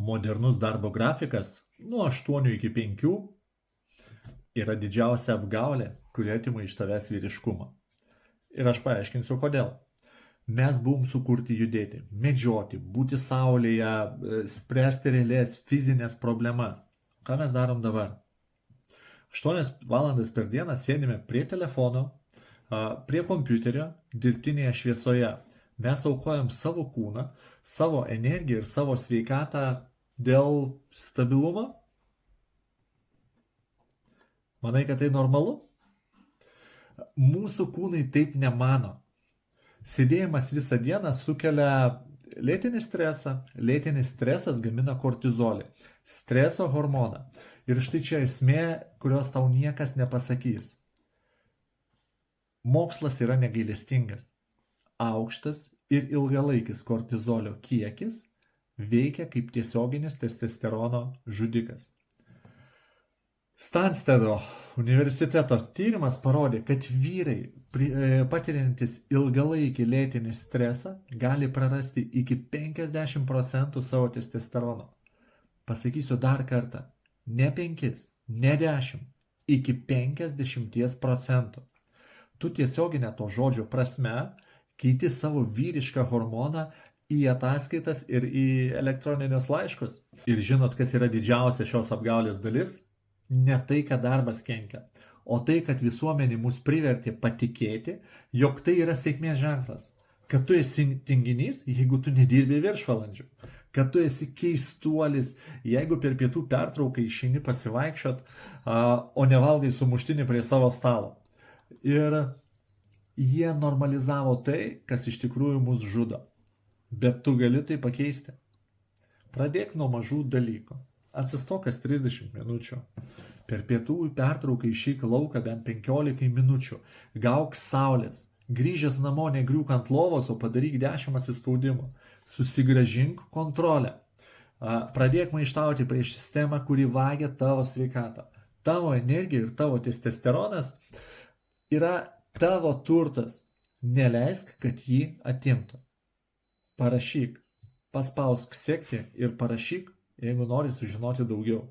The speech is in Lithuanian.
Modernus darbo grafikas nuo 8 iki 5 yra didžiausia apgaulė, kuri atima iš tavęs vyriškumą. Ir aš paaiškinsiu kodėl. Mes buvom sukurti judėti, medžioti, būti saulėje, spręsti realias fizinės problemas. Ką mes darom dabar? 8 valandas per dieną sėdime prie telefono, prie kompiuterio, dirbtinėje šviesoje. Mes aukojam savo kūną, savo energiją ir savo sveikatą dėl stabilumo? Manai, kad tai normalu? Mūsų kūnai taip nemano. Sėdėjimas visą dieną sukelia lėtinį stresą. Lėtinis stresas gamina kortizolį, streso hormoną. Ir štai čia esmė, kurios tau niekas nepasakys. Mokslas yra negailestingas. Aukštas ir ilgalaikis kortizolio kiekis veikia kaip tiesioginis testosterono žudikas. Stanstedo universiteto tyrimas parodė, kad vyrai patiriantis ilgalaikį lėtinį stresą gali prarasti iki 50% savo testosterono. Pasakysiu dar kartą, ne 5, ne 10, iki 50%. Tu tiesioginę to žodžio prasme keiti savo vyrišką hormoną į ataskaitas ir į elektroninius laiškus. Ir žinot, kas yra didžiausia šios apgaulės dalis? Ne tai, kad darbas kenkia, o tai, kad visuomenė mus privertė patikėti, jog tai yra sėkmės ženklas. Kad tu esi tinginys, jeigu tu nedirbi viršvalandžių. Kad tu esi keistuolis, jeigu per pietų pertrauką išeini pasivaikščiot, o nevalgai sumuštinį prie savo stalo. Ir jie normalizavo tai, kas iš tikrųjų mus žudo. Bet tu gali tai pakeisti. Pradėk nuo mažų dalykų. Atsistokas 30 minučių. Per pietų pertrauką išeik lauką bent 15 minučių. Gauk saulės. Grįžęs namo negriūk ant lovos, o padaryk 10 atsispaudimų. Susigrąžink kontrolę. Pradėk maištauti prieš sistemą, kuri vagia tavo sveikatą. Tavo energija ir tavo testosteronas yra tavo turtas. Neleisk, kad jį atimtų. Parašyk, paspausk sekti ir parašyk, jeigu nori sužinoti daugiau.